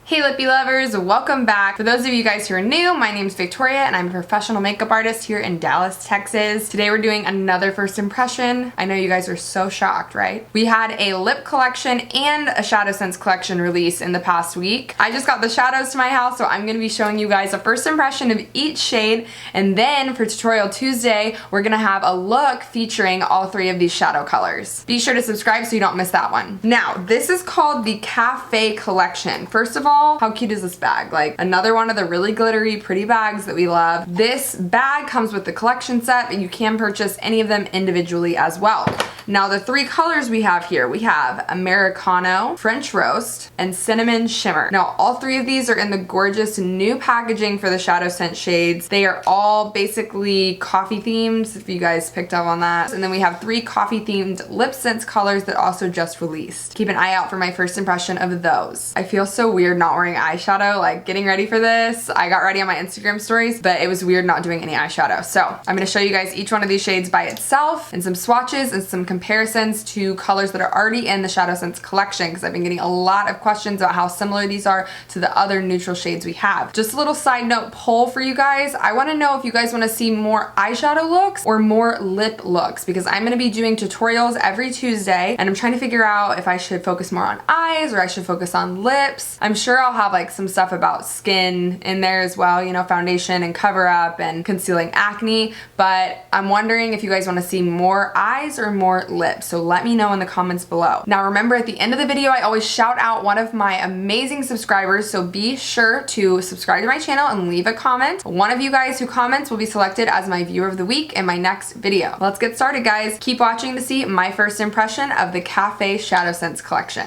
Hey lippy lovers, welcome back. For those of you guys who are new, my name's Victoria and I'm a professional makeup artist here in Dallas, Texas. Today we're doing another first impression. I know you guys are so shocked, right? We had a lip collection and a ShadowSense collection release in the past week. I just got the shadows to my house, so I'm gonna be showing you guys a first impression of each shade, and then for Tutorial Tuesday, we're gonna have a look featuring all three of these shadow colors. Be sure to subscribe so you don't miss that one. Now, this is called the Café collection. First of all, how cute is this bag? Like another one of the really glittery, pretty bags that we love. This bag comes with the collection set, but you can purchase any of them individually as well. Now the three colors we have here, we have Americano, French Roast, and Cinnamon Shimmer. Now all three of these are in the gorgeous new packaging for the ShadowSense shades. They are all basically coffee themed, if you guys picked up on that. And then we have three coffee themed lip sense colors that also just released. Keep an eye out for my first impression of those. I feel so weird not wearing eyeshadow, like getting ready for this. I got ready on my Instagram stories, but it was weird not doing any eyeshadow. So I'm gonna show you guys each one of these shades by itself and some swatches and some comparisons to colors that are already in the ShadowSense collection, because I've been getting a lot of questions about how similar these are to the other neutral shades we have. Just a little side note poll for you guys. I want to know if you guys want to see more eyeshadow looks or more lip looks, because I'm going to be doing tutorials every Tuesday and I'm trying to figure out if I should focus more on eyes or I should focus on lips. I'm sure I'll have like some stuff about skin in there as well, you know, foundation and cover up and concealing acne, but I'm wondering if you guys want to see more eyes or more lips, so let me know in the comments below. Now remember, at the end of the video I always shout out one of my amazing subscribers, so be sure to subscribe to my channel and leave a comment. One of you guys who comments will be selected as my viewer of the week in my next video. Let's get started, guys. Keep watching to see my first impression of the Café ShadowSense collection.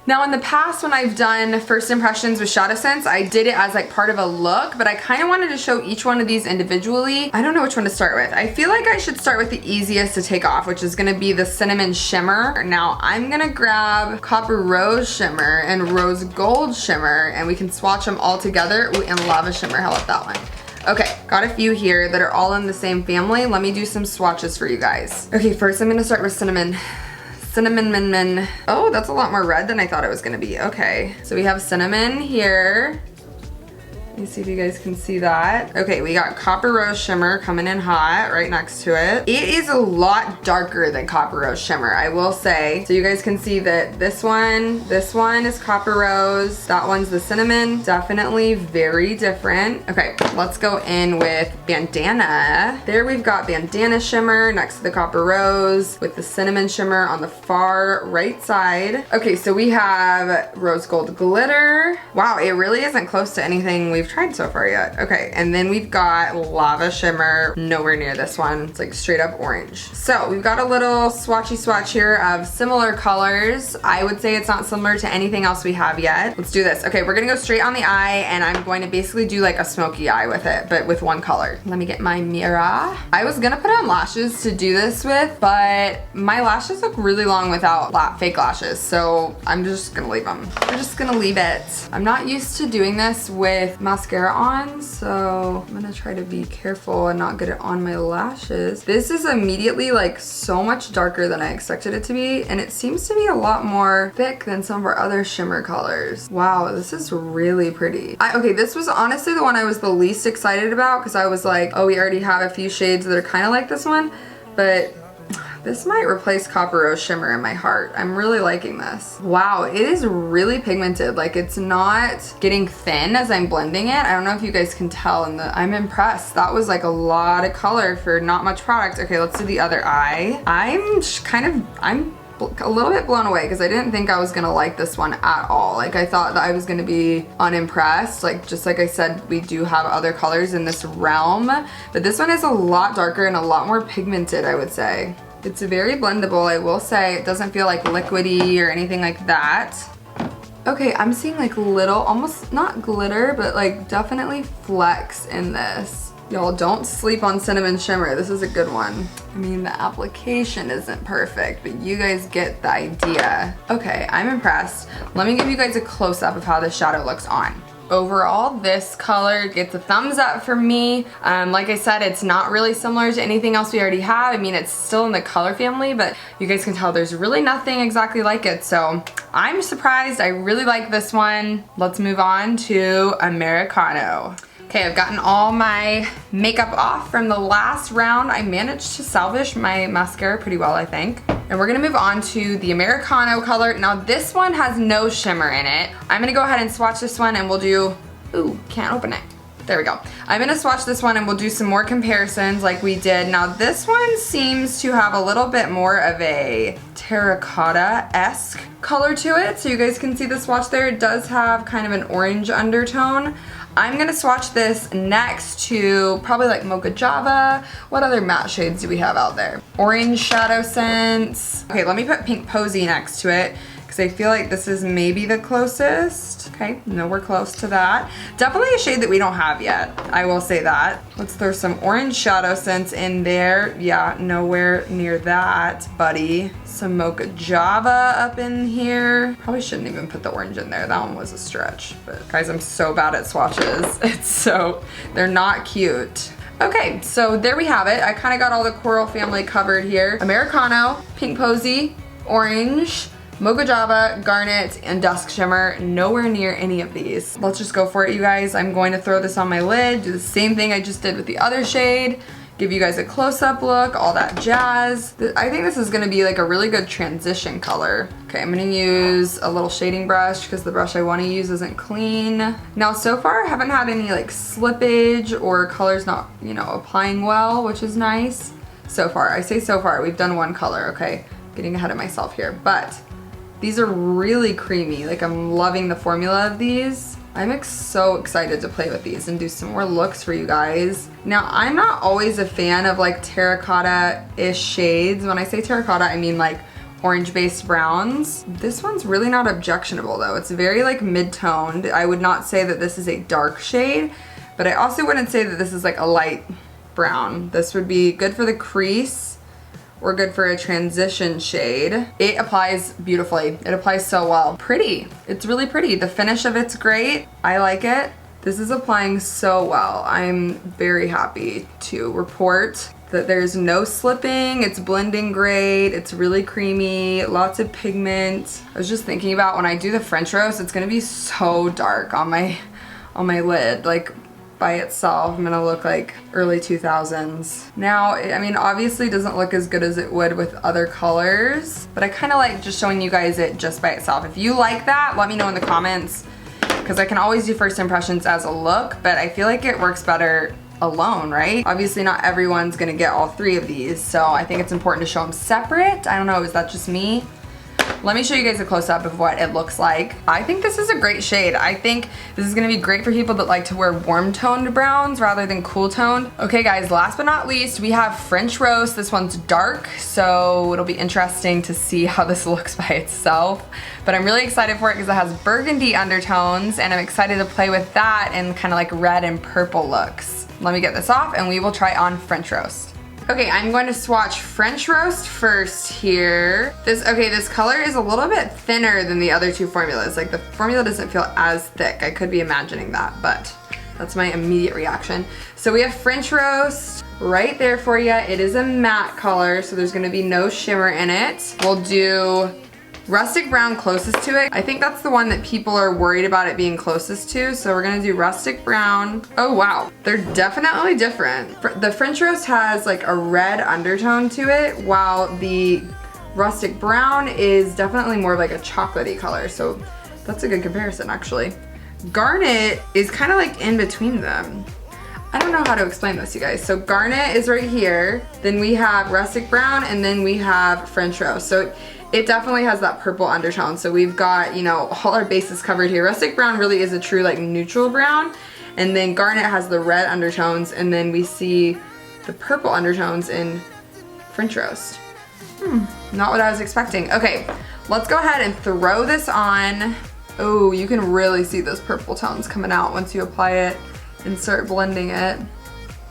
Now in the past when I've done first impressions with ShadowSense, I did it as like part of a look, but I kind of wanted to show each one of these individually. I don't know which one to start with. I feel like I should start with the easiest to take off, which is gonna be the Cinnamon Shimmer. Now I'm gonna grab Copper Rose Shimmer and Rose Gold Shimmer, and we can swatch them all together. Ooh, and Lava Shimmer, how about that one? Okay, got a few here that are all in the same family. Let me do some swatches for you guys. Okay, first I'm gonna start with Cinnamon. Cinnamon. Oh, that's a lot more red than I thought it was gonna be. Okay, so we have cinnamon here. Let me see if you guys can see that. Okay, we got Copper Rose Shimmer coming in hot right next to it. It is a lot darker than Copper Rose Shimmer, I will say. So you guys can see that this one is Copper Rose. That one's the cinnamon. Definitely very different. Okay, let's go in with Bandana. There we've got Bandana Shimmer next to the Copper Rose with the Cinnamon Shimmer on the far right side. Okay, so we have Rose Gold Glitter. Wow, it really isn't close to anything we've tried so far yet. Okay, and then we've got Lava Shimmer, nowhere near this one. It's like straight up orange. So we've got a little swatchy swatch here of similar colors. I would say it's not similar to anything else we have yet. Let's do this. Okay, we're gonna go straight on the eye, and I'm going to basically do like a smoky eye with it, but with one color. Let me get my mirror. I was gonna put on lashes to do this with, but my lashes look really long without fake lashes, so I'm just gonna leave them. We're just gonna leave it. I'm not used to doing this with mascara on, so I'm gonna try to be careful and not get it on my lashes. This is immediately like so much darker than I expected it to be, and it seems to be a lot more thick than some of our other shimmer colors. Wow, this is really pretty. Okay, this was honestly the one I was the least excited about, because I was like, oh, we already have a few shades that are kind of like this one, but this might replace Copper Rose Shimmer in my heart. I'm really liking this. Wow, it is really pigmented. Like, it's not getting thin as I'm blending it. I don't know if you guys can tell, and I'm impressed. That was like a lot of color for not much product. Okay, let's do the other eye. I'm a little bit blown away, because I didn't think I was gonna like this one at all. Like, I thought that I was gonna be unimpressed. Like, just like I said, we do have other colors in this realm, but this one is a lot darker and a lot more pigmented, I would say. It's very blendable, I will say. It doesn't feel like liquidy or anything like that. Okay, I'm seeing like little, almost not glitter, but like definitely flecks in this. Y'all, don't sleep on Cinnamon Shimmer. This is a good one. I mean, the application isn't perfect, but you guys get the idea. Okay, I'm impressed. Let me give you guys a close-up of how the shadow looks on. overall, this color gets a thumbs up from me. Like I said, it's not really similar to anything else we already have. I mean, it's still in the color family, but you guys can tell there's really nothing exactly like it. So I'm surprised. I really like this one. Let's move on to Americano. Okay, I've gotten all my makeup off from the last round. I managed to salvage my mascara pretty well, I think. And we're gonna move on to the Americano color. Now this one has no shimmer in it. I'm gonna go ahead and swatch this one and we'll do, ooh, can't open it. There we go. I'm gonna swatch this one and we'll do some more comparisons like we did. Now this one seems to have a little bit more of a terracotta-esque color to it. So you guys can see the swatch there. It does have kind of an orange undertone. I'm gonna swatch this next to probably like Mocha Java. What other matte shades do we have out there? Orange ShadowSense. Okay, let me put Pink Posy next to it because I feel like this is maybe the closest. Okay, nowhere close to that. Definitely a shade that we don't have yet, I will say that. Let's throw some Orange ShadowSense in there. Yeah, nowhere near that, buddy. Some Mocha Java up in here. Probably shouldn't even put the orange in there. That one was a stretch. But guys, I'm so bad at swatches. They're not cute. Okay, so there we have it. I kind of got all the coral family covered here. Americano, Pink Posy, Orange, Mocha Java, Garnet, and Dusk Shimmer. Nowhere near any of these. Let's just go for it, you guys. I'm going to throw this on my lid, do the same thing I just did with the other shade, give you guys a close-up look, all that jazz. I think this is gonna be like a really good transition color. Okay, I'm gonna use a little shading brush because the brush I wanna use isn't clean. Now, so far I haven't had any like slippage or colors not, you know, applying well, which is nice. So far, I say so far, we've done one color, okay? Getting ahead of myself here, but these are really creamy. Like, I'm loving the formula of these. I'm so excited to play with these and do some more looks for you guys. Now, I'm not always a fan of like terracotta-ish shades. When I say terracotta, I mean like orange-based browns. This one's really not objectionable though. It's very like mid-toned. I would not say that this is a dark shade, but I also wouldn't say that this is like a light brown. This would be good for the crease or good for a transition shade. It applies beautifully. It applies so well. Pretty. It's really pretty. The finish of it's great. I like it. This is applying so well. I'm very happy to report that there's no slipping. It's blending great. It's really creamy. Lots of pigment. I was just thinking about when I do the French roast, it's gonna be so dark on my lid. Like, by itself, I'm gonna look like early 2000s. Now, I mean, obviously it doesn't look as good as it would with other colors, but I kind of like just showing you guys it just by itself. If you like that, let me know in the comments, because I can always do first impressions as a look, but I feel like it works better alone, right? Obviously not everyone's gonna get all three of these, so I think it's important to show them separate. I don't know, is that just me? Let me show you guys a close-up of what it looks like. I think this is a great shade. I think this is gonna be great for people that like to wear warm-toned browns rather than cool-toned. Okay guys, last but not least, we have French Roast. This one's dark, so it'll be interesting to see how this looks by itself. But I'm really excited for it because it has burgundy undertones, and I'm excited to play with that in kind of like red and purple looks. Let me get this off and we will try on French Roast. Okay, I'm going to swatch French Roast first here. This color is a little bit thinner than the other two formulas. Like, the formula doesn't feel as thick. I could be imagining that, but that's my immediate reaction. So we have French Roast right there for you. It is a matte color, so there's gonna be no shimmer in it. We'll do Rustic Brown closest to it. I think that's the one that people are worried about it being closest to, so we're gonna do Rustic Brown. Oh wow, they're definitely different. The French Roast has like a red undertone to it, while the Rustic Brown is definitely more of like a chocolatey color, so that's a good comparison actually. Garnet is kind of like in between them. I don't know how to explain this, you guys. So Garnet is right here, then we have Rustic Brown, and then we have French Roast. So it definitely has that purple undertone. So we've got, you know, all our bases covered here. Rustic Brown really is a true like neutral brown. And then Garnet has the red undertones, and then we see the purple undertones in French Roast. Not what I was expecting. Okay, let's go ahead and throw this on. Oh, you can really see those purple tones coming out once you apply it and start blending it.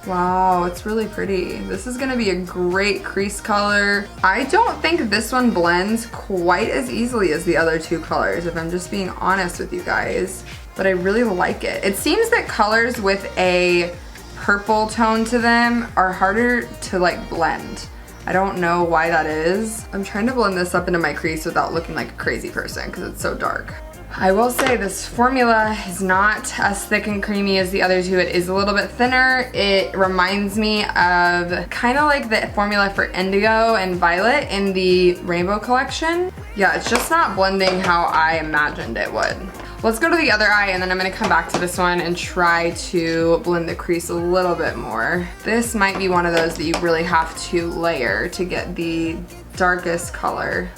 Wow, it's really pretty. This is gonna be a great crease color. I don't think this one blends quite as easily as the other two colors, if I'm just being honest with you guys. but I really like it. It seems that colors with a purple tone to them are harder to like blend. I don't know why that is. I'm trying to blend this up into my crease without looking like a crazy person because it's so dark. I will say this formula is not as thick and creamy as the other two. It is a little bit thinner. It reminds me of kind of like the formula for Indigo and Violet in the Rainbow collection. Yeah, it's just not blending how I imagined it would. Let's go to the other eye and then I'm gonna come back to this one and try to blend the crease a little bit more. This might be one of those that you really have to layer to get the darkest color.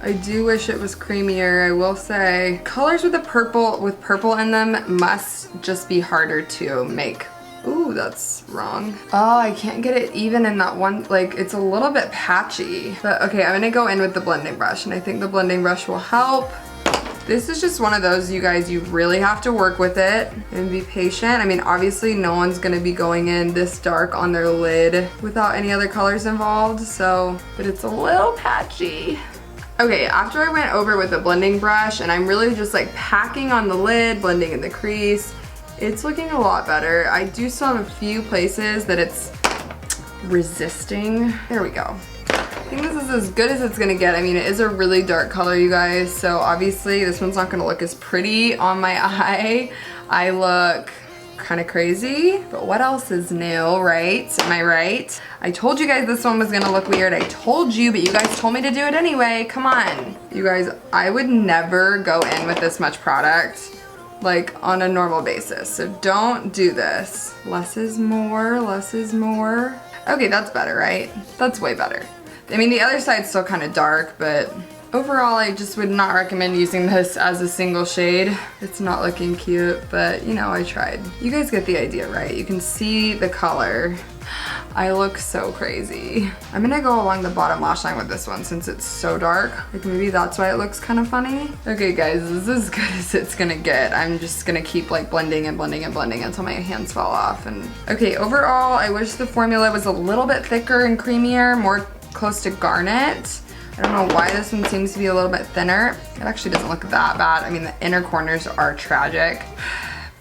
I do wish it was creamier, I will say. Colors with purple in them must just be harder to make. Ooh, that's wrong. Oh, I can't get it even in that one, like it's a little bit patchy. But okay, I'm gonna go in with the blending brush and I think the blending brush will help. This is just one of those, you guys, you really have to work with it and be patient. I mean, obviously no one's gonna be going in this dark on their lid without any other colors involved, so, but it's a little patchy. Okay, after I went over with the blending brush and I'm really just like packing on the lid, blending in the crease, it's looking a lot better. I do still have a few places that it's resisting. There we go. I think this is as good as it's gonna get. I mean, it is a really dark color, you guys, so obviously this one's not gonna look as pretty on my eye. I look kind of crazy, but what else is new, right? Am I right? I told you guys this one was gonna look weird. I told you, but you guys told me to do it anyway. Come on. You guys, I would never go in with this much product like on a normal basis, so don't do this. Less is more, less is more. Okay, that's better, right? That's way better. I mean, the other side's still kind of dark, but overall, I just would not recommend using this as a single shade. It's not looking cute, but you know, I tried. You guys get the idea, right? You can see the color. I look so crazy. I'm gonna go along the bottom lash line with this one since it's so dark. Like maybe that's why it looks kind of funny. Okay guys, this is as good as it's gonna get. I'm just gonna keep like blending and blending and blending until my hands fall off. And okay, overall, I wish the formula was a little bit thicker and creamier, more close to garnet. I don't know why this one seems to be a little bit thinner. It actually doesn't look that bad. I mean, the inner corners are tragic,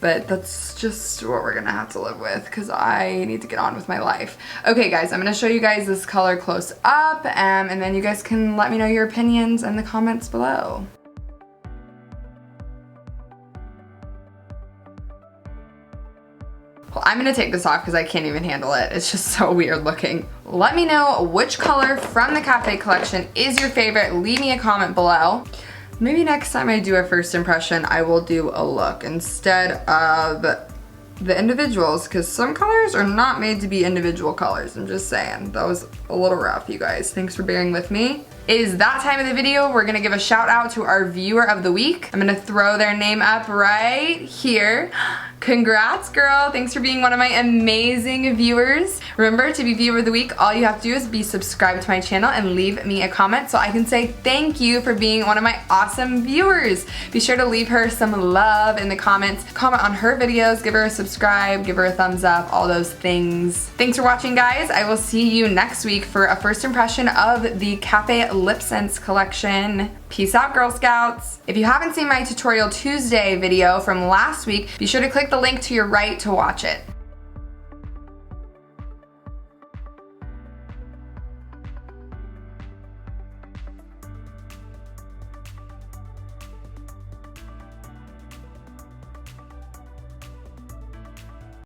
but that's just what we're gonna have to live with because I need to get on with my life. Okay guys, I'm gonna show you guys this color close up and then you guys can let me know your opinions in the comments below. Well, I'm gonna take this off because I can't even handle it. It's just so weird looking. Let me know which color from the Café collection is your favorite. Leave me a comment below. Maybe next time I do a first impression, I will do a look instead of the individuals because some colors are not made to be individual colors. I'm just saying. That was a little rough, you guys. Thanks for bearing with me. It is that time of the video. We're gonna give a shout out to our viewer of the week. I'm gonna throw their name up right here. Congrats, girl. Thanks for being one of my amazing viewers. Remember, to be viewer of the week, all you have to do is be subscribed to my channel and leave me a comment so I can say thank you for being one of my awesome viewers. Be sure to leave her some love in the comments. Comment on her videos, give her a subscribe, give her a thumbs up, all those things. Thanks for watching, guys. I will see you next week for a first impression of the Café Lip Sense collection. Peace out, Girl Scouts. If you haven't seen my Tutorial Tuesday video from last week, be sure to click the link to your right to watch it.